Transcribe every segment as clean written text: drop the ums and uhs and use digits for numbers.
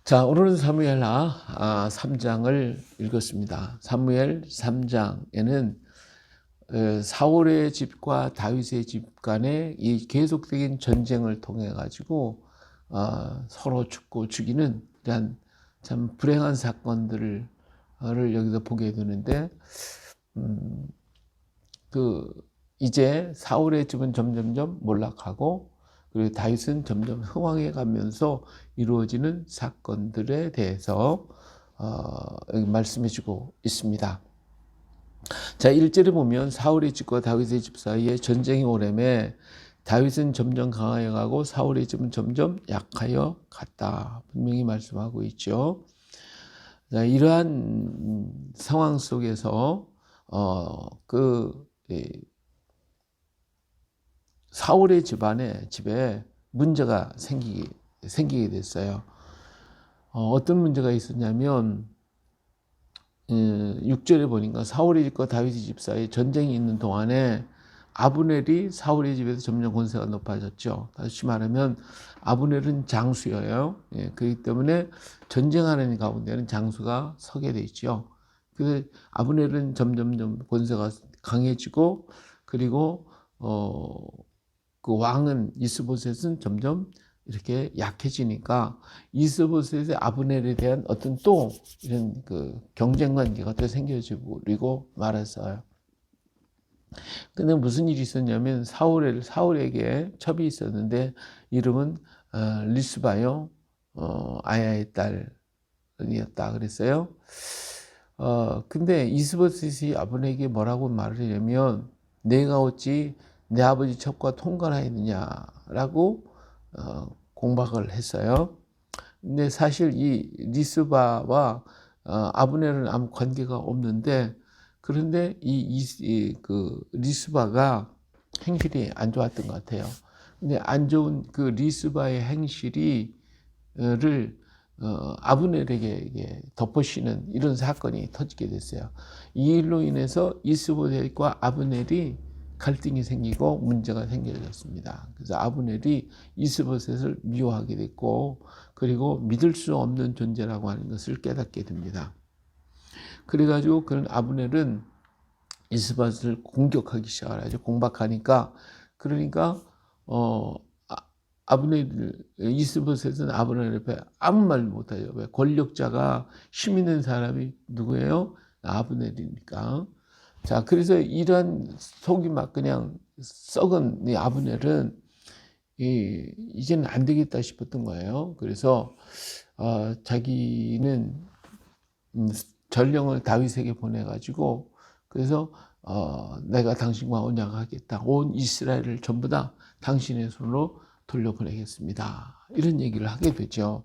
자, 오늘은 사무엘하 3장을 읽었습니다. 사무엘 3장에는 사울의 집과 다윗의 집 간의 이 계속적인 전쟁을 통해 가지고 서로 죽고 죽이는 이런 참 불행한 사건들을 여기서 보게 되는데, 그 이제 사울의 집은 점점점 몰락하고, 그리고 다윗은 점점 흥왕해 가면서 이루어지는 사건들에 대해서 여기 말씀해 주고 있습니다. 자, 1절에 보면 사울의 집과 다윗의 집 사이에 전쟁이 오래매 다윗은 점점 강하여 가고 사울의 집은 점점 약하여 갔다. 분명히 말씀하고 있죠. 자, 이러한 상황 속에서 사울의 집에 문제가 생기게 됐어요. 어떤 문제가 있었냐면 6절에 보니까 사울의 집과 다윗의 집 사이에 전쟁이 있는 동안에 아브넬이 사울의 집에서 점점 권세가 높아졌죠. 다시 말하면 아브넬은 장수예요. 그렇기 때문에 전쟁하는 가운데는 장수가 서게 돼 있죠. 그래서 아브넬은 점점점 권세가 강해지고, 그리고 그 왕은 이스보셋은 점점 이렇게 약해지니까 이스보셋의 아브넬에 대한 어떤 또 이런 그 경쟁 관계가 또 생겨지고 말았어요. 근데 무슨 일이 있었냐면 사울에게 첩이 있었는데 이름은 리스바요, 아야의 딸이었다 그랬어요. 근데 이스보셋이 아브넬에게 뭐라고 말을 하냐면, 내가 어찌 내 아버지 첩과 통관하였느냐라고 공박을 했어요. 근데 사실 이 리스바와 아브넬은 아무 관계가 없는데, 그런데 그 리스바가 행실이 안 좋았던 것 같아요. 근데 안 좋은 그 리스바의 행실을 아브넬에게 덮어씌는 이런 사건이 터지게 됐어요. 이 일로 인해서 이스보셋과 아브넬이 갈등이 생기고 문제가 생겨졌습니다. 그래서 아브넬이 이스보셋을 미워하게 됐고, 그리고 믿을 수 없는 존재라고 하는 것을 깨닫게 됩니다. 그래가지고 그런 아브넬은 이스보셋을 공격하기 시작하죠. 공박하니까. 그러니까 이스보셋은 아브넬 앞에 아무 말 못하죠. 왜? 권력자가 힘 있는 사람이 누구예요? 아브넬이니까. 자, 그래서 이런 속이 막 그냥 썩은 이 아브넬은 이제는 안 되겠다 싶었던 거예요. 그래서 자기는 전령을 다윗에게 보내가지고, 그래서 내가 당신과 언약하겠다. 온 이스라엘을 전부 다 당신의 손으로 돌려보내겠습니다. 이런 얘기를 하게 되죠.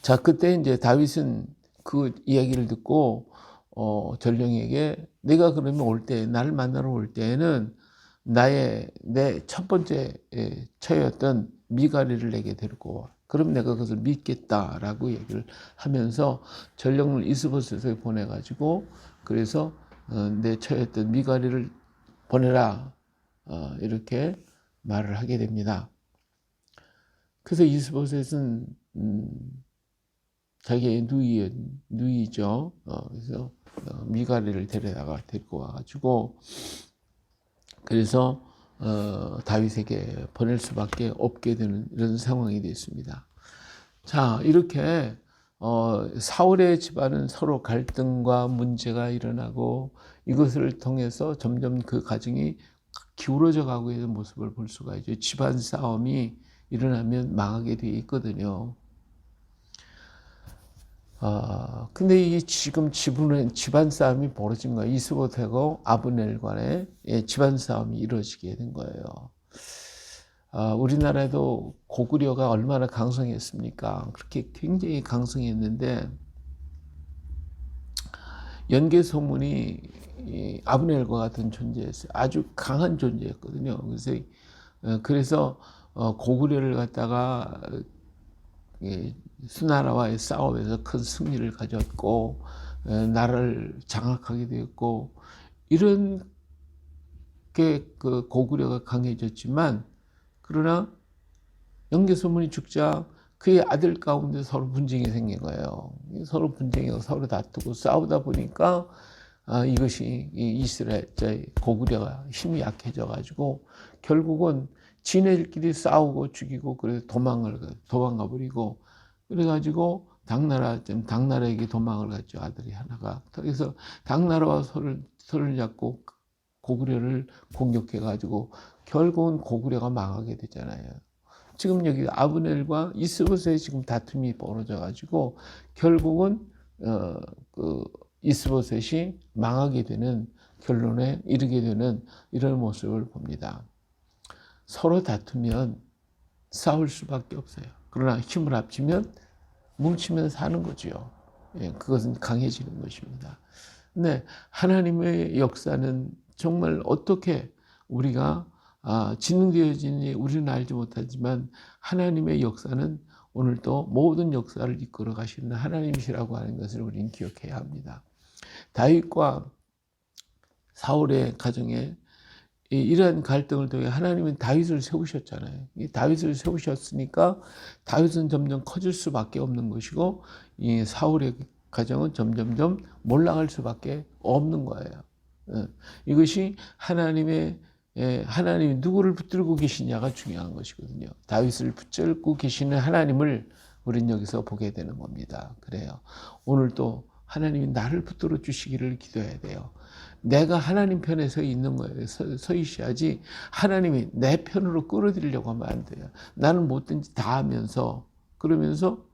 자, 그때 이제 다윗은 그 이야기를 듣고 전령에게, 내가 그러면 올 때, 나를 만나러 올 때에는 내 첫 번째 처였던 미가리를 내게 데리고 와. 그럼 내가 그것을 믿겠다라고 얘기를 하면서 전령을 이스보셋에 보내가지고, 그래서 내 처였던 미가리를 보내라, 이렇게 말을 하게 됩니다. 그래서 이스보셋은 자기의 누이죠. 그래서 미가리를 데리고 와가지고, 그래서 다윗에게 보낼 수밖에 없게 되는 이런 상황이 됐습니다. 자, 이렇게 사울의 집안은 서로 갈등과 문제가 일어나고, 이것을 통해서 점점 그 가정이 기울어져 가고 있는 모습을 볼 수가 있죠. 집안 싸움이 일어나면 망하게 되어 있거든요. 근데 이 지금 집안 싸움이 벌어진 거예요. 이스보셋하고 아브넬 간의 집안 싸움이 이루어지게 된 거예요. 우리나라에도 고구려가 얼마나 강성했습니까? 그렇게 굉장히 강성했는데, 연개 소문이 아브넬과 같은 존재였어요. 아주 강한 존재였거든요. 그래서 고구려를 갖다가 수나라와의 싸움에서 큰 승리를 가졌고, 나라를 장악하게 되었고, 이런 게 그 고구려가 강해졌지만, 그러나 연개 소문이 죽자 그의 아들 가운데 서로 분쟁이 생긴 거예요. 서로 분쟁이고 서로 다투고 싸우다 보니까 이것이 이스라엘의 고구려가 힘이 약해져 가지고 결국은 지네들끼리 싸우고 죽이고 그래서 도망가 버리고 그래 가지고 당나라에게 도망을 갔죠. 아들이 하나가. 그래서 당나라와 손을 잡고 고구려를 공격해 가지고 결국은 고구려가 망하게 되잖아요. 지금 여기 아브넬과 이스보셋의 지금 다툼이 벌어져 가지고 결국은 이스보셋이 망하게 되는 결론에 이르게 되는 이런 모습을 봅니다. 서로 다투면 싸울 수밖에 없어요. 그러나 힘을 합치면 뭉치면 사는 거죠. 예, 그것은 강해지는 것입니다. 근데 하나님의 역사는 정말 어떻게 우리가 진행되어지는지 우리는 알지 못하지만 하나님의 역사는 오늘도 모든 역사를 이끌어 가시는 하나님이시라고 하는 것을 우리는 기억해야 합니다. 다윗과 사울의 가정에 이러한 갈등을 통해 하나님은 다윗을 세우셨잖아요. 이 다윗을 세우셨으니까 다윗은 점점 커질 수밖에 없는 것이고 이 사울의 가정은 점점점 몰락할 수밖에 없는 거예요. 이것이 하나님이 누구를 붙들고 계시냐가 중요한 것이거든요. 다윗을 붙들고 계시는 하나님을 우리는 여기서 보게 되는 겁니다. 그래요. 오늘도 하나님이 나를 붙들어 주시기를 기도해야 돼요. 내가 하나님 편에 서 있는 거예요. 서 있어야지 하나님이 내 편으로 끌어들이려고 하면 안 돼요. 나는 뭐든지 다 하면서 그러면서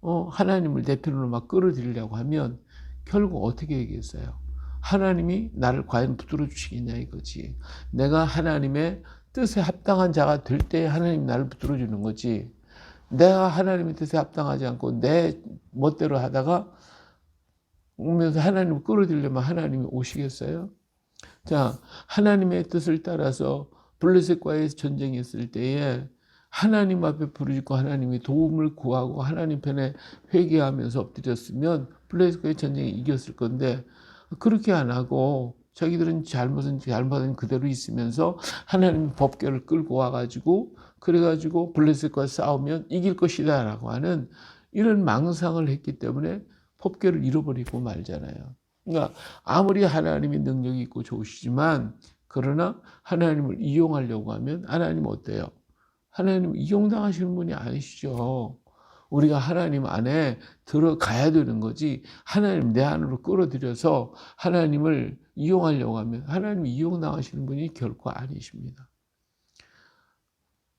하나님을 내 편으로 막 끌어들이려고 하면 결국 어떻게 되겠어요? 하나님이 나를 과연 붙들어 주시겠냐 이거지. 내가 하나님의 뜻에 합당한 자가 될 때 하나님이 나를 붙들어 주는 거지. 내가 하나님의 뜻에 합당하지 않고 내 멋대로 하다가 오면서 하나님을 끌어들이려면 하나님이 오시겠어요? 자, 하나님의 뜻을 따라서 블레셋과의 전쟁이 있을 때에 하나님 앞에 부르짖고 하나님이 도움을 구하고 하나님 편에 회개하면서 엎드렸으면 블레셋과의 전쟁이 이겼을 건데 그렇게 안 하고 자기들은 잘못은 그대로 있으면서 하나님 법궤를 끌고 와가지고 그래가지고 블레셋과 싸우면 이길 것이다 라고 하는 이런 망상을 했기 때문에 법궤를 잃어버리고 말잖아요. 그러니까 아무리 하나님이 능력이 있고 좋으시지만 그러나 하나님을 이용하려고 하면 하나님은 어때요? 하나님 이용당하시는 분이 아니시죠. 우리가 하나님 안에 들어가야 되는 거지 하나님 내 안으로 끌어들여서 하나님을 이용하려고 하면 하나님 이용당하시는 분이 결코 아니십니다.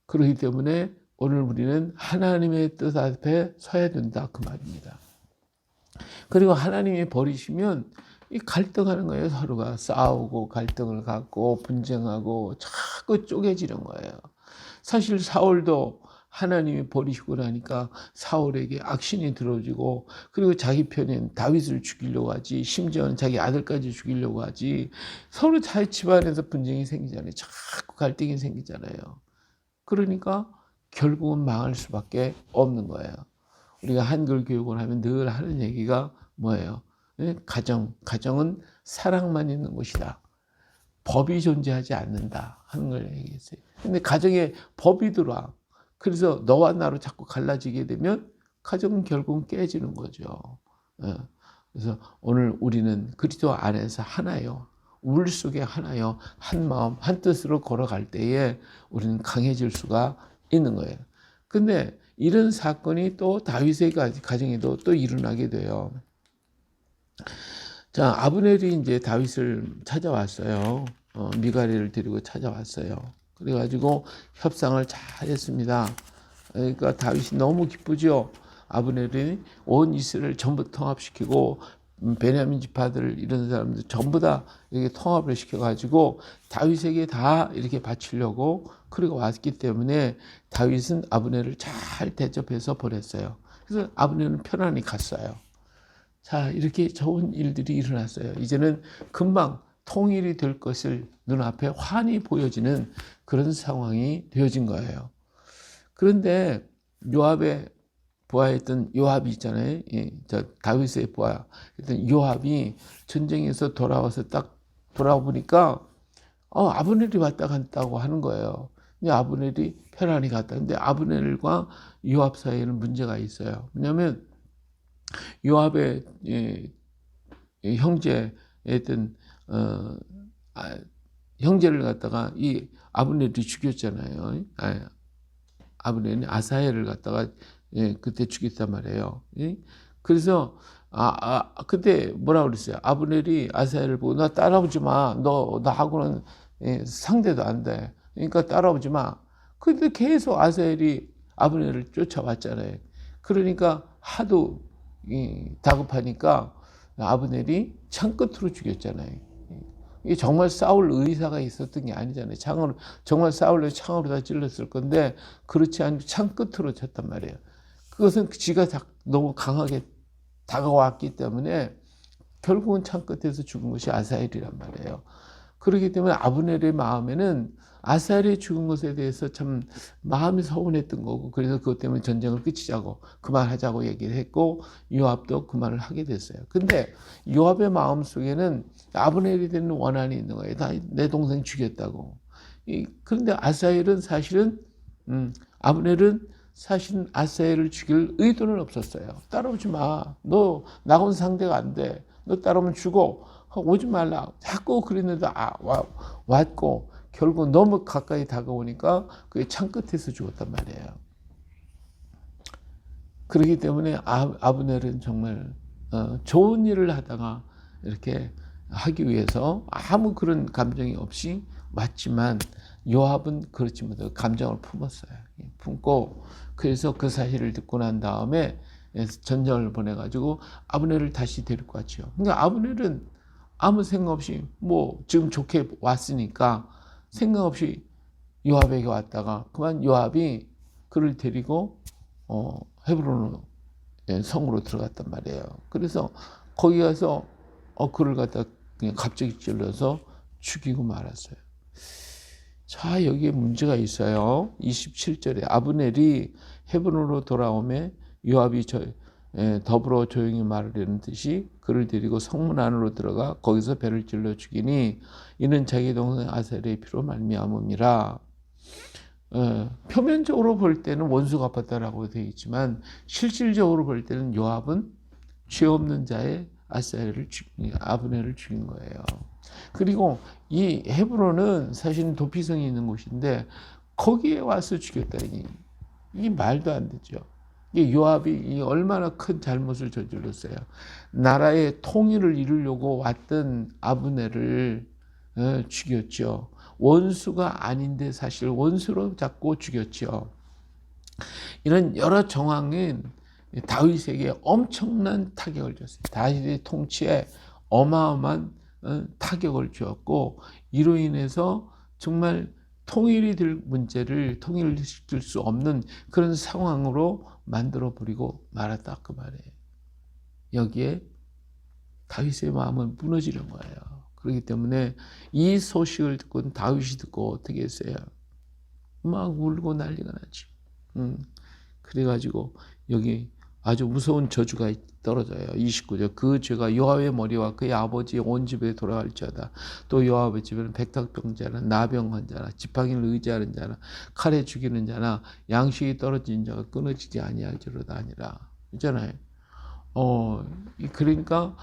그렇기 때문에 오늘 우리는 하나님의 뜻 앞에 서야 된다 그 말입니다. 그리고 하나님이 버리시면 이 갈등하는 거예요. 서로가 싸우고 갈등을 갖고 분쟁하고 자꾸 쪼개지는 거예요. 사실 사울도 하나님이 버리시고 나니까 사울에게 악신이 들어지고 그리고 자기 편인 다윗을 죽이려고 하지 심지어는 자기 아들까지 죽이려고 하지 서로 자기 집안에서 분쟁이 생기잖아요. 자꾸 갈등이 생기잖아요. 그러니까 결국은 망할 수밖에 없는 거예요. 우리가 한글 교육을 하면 늘 하는 얘기가 뭐예요? 가정은 사랑만 있는 곳이다. 법이 존재하지 않는다 하는 걸 얘기했어요. 근데 가정에 법이 들어와. 그래서 너와 나로 자꾸 갈라지게 되면 가정은 결국은 깨지는 거죠. 그래서 오늘 우리는 그리스도 안에서 하나요. 울 속에 하나요. 한 마음, 한 뜻으로 걸어갈 때에 우리는 강해질 수가 있는 거예요. 근데 이런 사건이 또 다윗의 가정에도 또 일어나게 돼요. 자, 아브넬이 이제 다윗을 찾아왔어요. 미갈을 데리고 찾아왔어요. 그래가지고 협상을 잘 했습니다. 그러니까 다윗이 너무 기쁘죠. 아브넬이 온 이스라엘 전부 통합시키고 베냐민 지파들 이런 사람들 전부 다 이렇게 통합을 시켜가지고 다윗에게 다 이렇게 바치려고 그리고 왔기 때문에 다윗은 아브넬을 잘 대접해서 보냈어요. 그래서 아브넬은 편안히 갔어요. 자, 이렇게 좋은 일들이 일어났어요. 이제는 금방 통일이 될 것을 눈앞에 환히 보여지는 그런 상황이 되어진 거예요. 그런데 요압의 부하였던 요압이 있잖아요. 다윗의 부하. 요압이 전쟁에서 돌아와서 딱 돌아보니까 아브넬이 왔다 갔다고 하는 거예요. 근데 아브넬이 편안히 갔다. 근데 아브넬과 요압 사이에는 문제가 있어요. 왜냐하면 요압의 형제였던 형제를 갖다가 이 아브넬이 죽였잖아요. 아브넬이 아사헬을 갖다가 그때 죽였단 말이에요. 그래서 그때 뭐라 그랬어요? 아브넬이 아사헬을 보고 나 따라오지 마. 너 나하고는 상대도 안 돼. 그러니까 따라오지 마. 근데 계속 아사헬이 아브넬을 쫓아왔잖아요. 그러니까 하도 다급하니까 아브넬이 창끝으로 죽였잖아요. 이게 정말 싸울 의사가 있었던 게 아니잖아요. 정말 싸우려면 창으로 다 찔렀을 건데 그렇지 않고 창끝으로 쳤단 말이에요. 그것은 지가 너무 강하게 다가왔기 때문에 결국은 창끝에서 죽은 것이 아사헬이란 말이에요. 그렇기 때문에 아브넬의 마음에는 아사헬이 죽은 것에 대해서 참 마음이 서운했던 거고, 그래서 그것 때문에 전쟁을 끝이자고 그만하자고 얘기를 했고 요압도 그 말을 하게 됐어요. 근데 요압의 마음 속에는 아브넬에 대한 원한이 있는 거예요. 내 동생 죽였다고. 그런데 아사헬은 사실은 아브넬은 사실은 아사헬을 죽일 의도는 없었어요. 따라오지 마. 너 나하고는 상대가 안 돼. 너 따라오면 죽어. 오지 말라. 자꾸 그랬는데 왔고 결국 너무 가까이 다가오니까 그게 창끝에서 죽었단 말이에요. 그렇기 때문에 아브넬은 정말 좋은 일을 하다가 이렇게 하기 위해서 아무 그런 감정이 없이 왔지만 요압은 그렇지 못하고 감정을 품었어요. 품고 그래서 그 사실을 듣고 난 다음에 전쟁을 보내가지고 아브넬을 다시 데리고 왔죠. 그러니까 아브넬은 아무 생각 없이 뭐 지금 좋게 왔으니까 생각 없이 요압에게 왔다가 그만 요압이 그를 데리고 헤브론 성으로 들어갔단 말이에요. 그래서 거기 가서 그를 갖다 그냥 갑자기 찔러서 죽이고 말았어요. 자, 여기에 문제가 있어요. 27절에 아브넬이 헤브론으로 돌아오매 요압이 더불어 조용히 말하려는 듯이 그를 데리고 성문 안으로 들어가 거기서 배를 찔러 죽이니 이는 자기 동생 아사헬의 피로 말미암음이라. 표면적으로 볼 때는 원수가 갚았다라고 되어 있지만 실질적으로 볼 때는 요압은 죄 없는 자의 아브넬을 죽인 거예요. 그리고 이 헤브론은 사실 도피성이 있는 곳인데 거기에 와서 죽였다니 이게 말도 안 되죠. 이 요압이 얼마나 큰 잘못을 저질렀어요. 나라의 통일을 이루려고 왔던 아브넬을 죽였죠. 원수가 아닌데 사실 원수로 잡고 죽였죠. 이런 여러 정황은 다윗에게 엄청난 타격을 줬어요. 다윗의 통치에 어마어마한 타격을 주었고 이로 인해서 정말 통일이 될 문제를 통일시킬 수 없는 그런 상황으로 만들어 버리고 말았다 그 말이에요. 여기에 다윗의 마음은 무너지는 거예요. 그렇기 때문에 이 소식을 듣고 다윗이 듣고 어떻게 했어요? 막 울고 난리가 나지. 그래가지고 여기 아주 무서운 저주가 떨어져요. 29절. 그 죄가 요압의 머리와 그의 아버지의 온 집에 돌아갈지어다. 또 요압의 집에는 백탁병자나 나병 환자나 지팡이를 의지하는 자나 칼에 죽이는 자나 양식이 떨어진 자가 끊어지지 아니할지로다 아니라. 있잖아요. 그러니까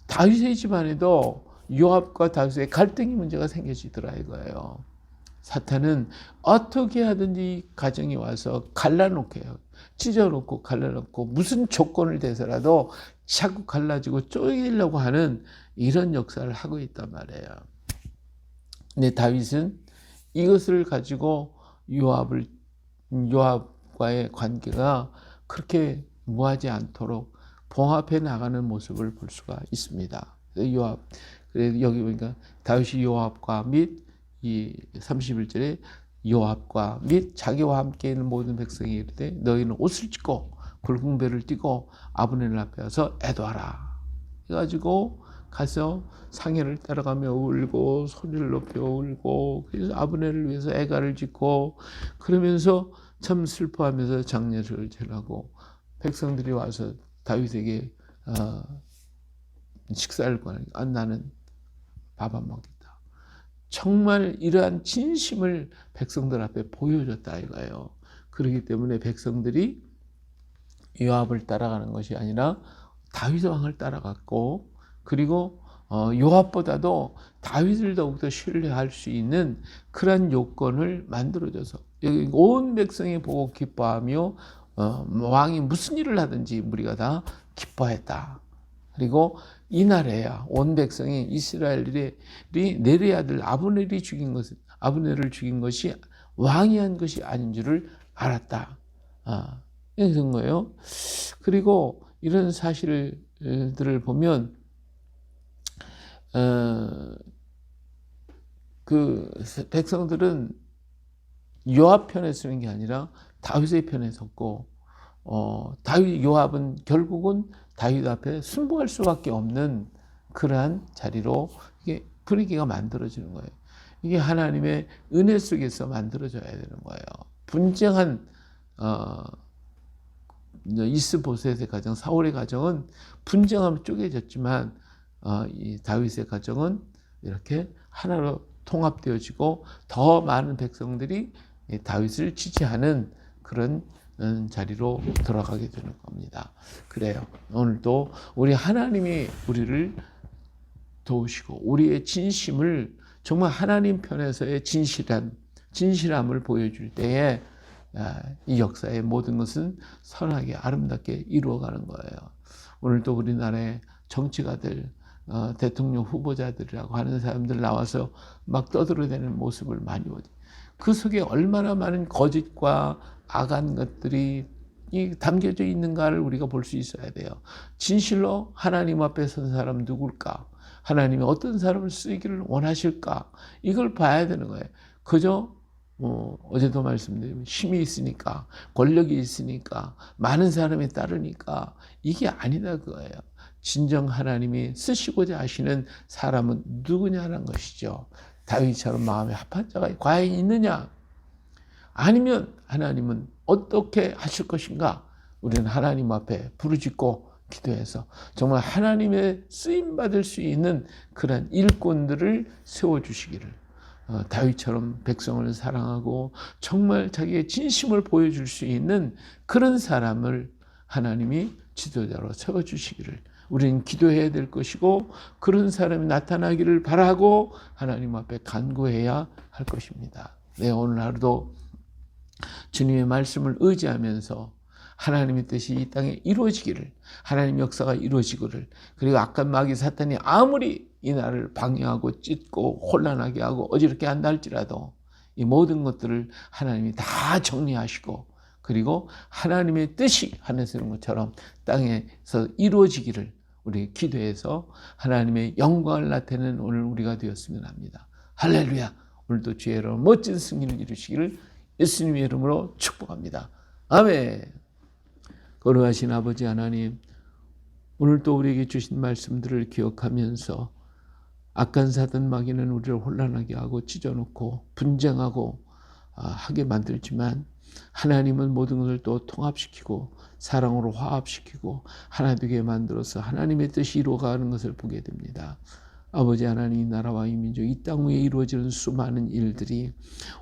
다윗의 집안에도 요압과 다윗의 갈등이 문제가 생겨지더라 이거예요. 사탄은 어떻게 하든지 가정에 와서 갈라놓게 해요. 찢어놓고 갈라놓고 무슨 조건을 대서라도 자꾸 갈라지고 쪼개려고 하는 이런 역사를 하고 있단 말이에요. 근데 다윗은 이것을 가지고 요압과의 관계가 그렇게 무하지 않도록 봉합해 나가는 모습을 볼 수가 있습니다. 그래서 여기 보니까 다윗이 요압과 및 이 31절에 요압과 및 자기와 함께 있는 모든 백성이 이르되 너희는 옷을 찢고 굵은 배를 띠고 아브넬 앞에 와서 애도하라. 해가지고 가서 상해를 따라가며 울고 소리를 높여 울고 그래서 아브넬을 위해서 애가를 짓고 그러면서 참 슬퍼하면서 장례를 지내고 백성들이 와서 다윗에게 식사를 권하니까 나는 밥 안 먹겠다. 정말 이러한 진심을 백성들 앞에 보여줬다 이거예요. 그렇기 때문에 백성들이 요압을 따라가는 것이 아니라 다윗 왕을 따라갔고, 그리고 요압보다도 다윗을 더욱더 신뢰할 수 있는 그러한 요건을 만들어줘서 온 백성이 보고 기뻐하며 왕이 무슨 일을 하든지 무리가 다 기뻐했다. 그리고 이날에야 온 백성이 이스라엘이 네리의 아들 아브넬을 죽인 것이 왕이 한 것이 아닌 줄을 알았다. 이런 거예요. 그리고 이런 사실들을 보면 그 백성들은 요압 편에 서는 게 아니라 다윗의 편에 섰고, 요압은 결국은 다윗 앞에 순복할 수밖에 없는 그러한 자리로 이게 분위기가 만들어지는 거예요. 이게 하나님의 은혜 속에서 만들어져야 되는 거예요. 분쟁한 이스보셋의 가정, 사울의 가정은 분쟁하면 쪼개졌지만 이 다윗의 가정은 이렇게 하나로 통합되어지고 더 많은 백성들이 다윗을 지지하는 그런 자리로 돌아가게 되는 겁니다. 그래요. 오늘도 우리 하나님이 우리를 도우시고 우리의 진심을 정말 하나님 편에서의 진실함을 보여줄 때에 이 역사의 모든 것은 선하게 아름답게 이루어가는 거예요. 오늘도 우리나라의 정치가들, 대통령 후보자들이라고 하는 사람들 나와서 막 떠들어대는 모습을 많이 보죠. 그 속에 얼마나 많은 거짓과 악한 것들이 담겨져 있는가를 우리가 볼 수 있어야 돼요. 진실로 하나님 앞에 선 사람은 누굴까? 하나님이 어떤 사람을 쓰기를 원하실까? 이걸 봐야 되는 거예요. 그저 어제도 말씀드린 힘이 있으니까, 권력이 있으니까, 많은 사람이 따르니까 이게 아니다 그거예요. 진정 하나님이 쓰시고자 하시는 사람은 누구냐는 것이죠. 다윗처럼 마음에 합한 자가 과연 있느냐? 아니면 하나님은 어떻게 하실 것인가? 우리는 하나님 앞에 부르짖고 기도해서 정말 하나님의 쓰임받을 수 있는 그런 일꾼들을 세워주시기를, 다윗처럼 백성을 사랑하고 정말 자기의 진심을 보여줄 수 있는 그런 사람을 하나님이 지도자로 세워주시기를 우리는 기도해야 될 것이고, 그런 사람이 나타나기를 바라고 하나님 앞에 간구해야 할 것입니다. 네, 오늘 하루도 주님의 말씀을 의지하면서 하나님의 뜻이 이 땅에 이루어지기를, 하나님 역사가 이루어지기를, 그리고 악한 마귀 사탄이 아무리 이 나라를 방해하고 찢고 혼란하게 하고 어지럽게 한다 할지라도 이 모든 것들을 하나님이 다 정리하시고, 그리고 하나님의 뜻이 하늘에서 이룬 것처럼 땅에서 이루어지기를 우리 기도해서 하나님의 영광을 나타내는 오늘 우리가 되었으면 합니다. 할렐루야. 오늘도 주의 이름으로 멋진 승리를 이루시기를 예수님의 이름으로 축복합니다. 아멘. 거룩하신 아버지 하나님, 오늘도 우리에게 주신 말씀들을 기억하면서 악한 사단 마귀는 우리를 혼란하게 하고 찢어놓고 분쟁하고 하게 만들지만, 하나님은 모든 것을 또 통합시키고 사랑으로 화합시키고 하나 되게 만들어서 하나님의 뜻이 이루어가는 것을 보게 됩니다. 아버지 하나님, 이 나라와 이 민족, 이 땅 위에 이루어지는 수많은 일들이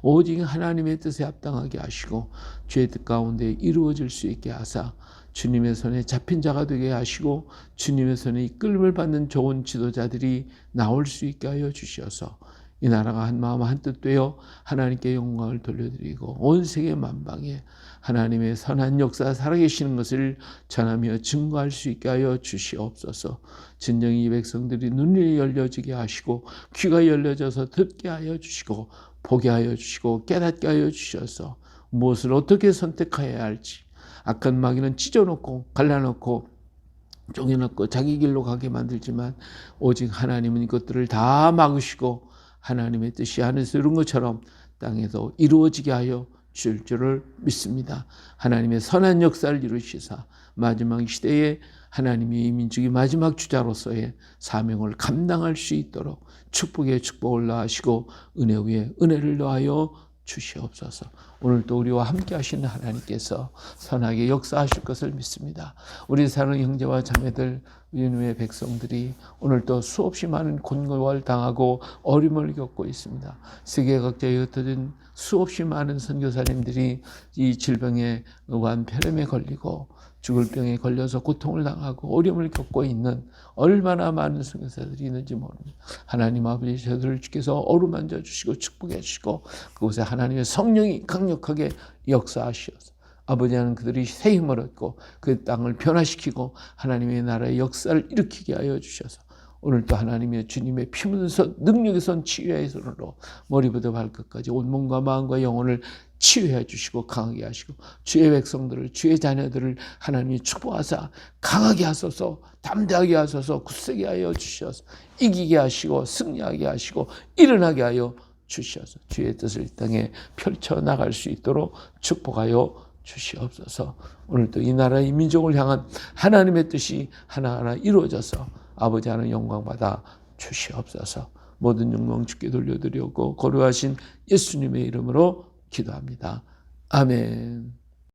오직 하나님의 뜻에 합당하게 하시고 주의 뜻 가운데 이루어질 수 있게 하사 주님의 손에 잡힌 자가 되게 하시고 주님의 손에 이끌림을 받는 좋은 지도자들이 나올 수 있게 하여 주셔서 이 나라가 한 마음 한 뜻 되어 하나님께 영광을 돌려드리고 온 세계 만방에 하나님의 선한 역사 살아계시는 것을 전하며 증거할 수 있게 하여 주시옵소서. 진정이 이 백성들이 눈이 열려지게 하시고 귀가 열려져서 듣게 하여 주시고 보게 하여 주시고 깨닫게 하여 주셔서 무엇을 어떻게 선택해야 할지, 악한 마귀는 찢어놓고 갈라놓고 쪼개놓고 자기 길로 가게 만들지만 오직 하나님은 이것들을 다 막으시고 하나님의 뜻이 하늘에서 이룬 것처럼 땅에서 이루어지게 하여 주실 줄을 믿습니다. 하나님의 선한 역사를 이루시사 마지막 시대에 하나님이 이 민족이 마지막 주자로서의 사명을 감당할 수 있도록 축복에 축복을 더하시고 은혜 위에 은혜를 더하여 주시옵소서. 오늘도 우리와 함께 하시는 하나님께서 선하게 역사하실 것을 믿습니다. 우리 사랑하는 형제와 자매들, 주님의 백성들이 오늘도 수없이 많은 곤고를 당하고 어려움을 겪고 있습니다. 세계 각지에 흩어진 수없이 많은 선교사님들이 이 질병에 의한 폐렴에 걸리고 죽을 병에 걸려서 고통을 당하고 어려움을 겪고 있는 얼마나 많은 선교사들이 있는지 모릅니다. 하나님 아버지, 저들을 주께서 어루만져 주시고 축복해 주시고 그곳에 하나님의 성령이 강력하게 역사하시어서 아버지 하나님 그들이 새 힘을 얻고 그 땅을 변화시키고 하나님의 나라의 역사를 일으키게 하여 주셔서 오늘도 하나님의 주님의 피 묻은 손, 능력의 손, 치유의 손으로 머리부터 발끝까지 온몸과 마음과 영혼을 치유해 주시고 강하게 하시고 주의 백성들을, 주의 자녀들을 하나님이 축복하사 강하게 하소서, 담대하게 하소서, 굳세게 하여 주셔서 이기게 하시고 승리하게 하시고 일어나게 하여 주셔서 주의 뜻을 이 땅에 펼쳐나갈 수 있도록 축복하여 주시옵소서. 오늘도 이 나라, 이 민족을 향한 하나님의 뜻이 하나하나 이루어져서 아버지 하나님 영광 받아 주시옵소서. 모든 영광 주께 돌려드리고 거룩하신 예수님의 이름으로 기도합니다. 아멘.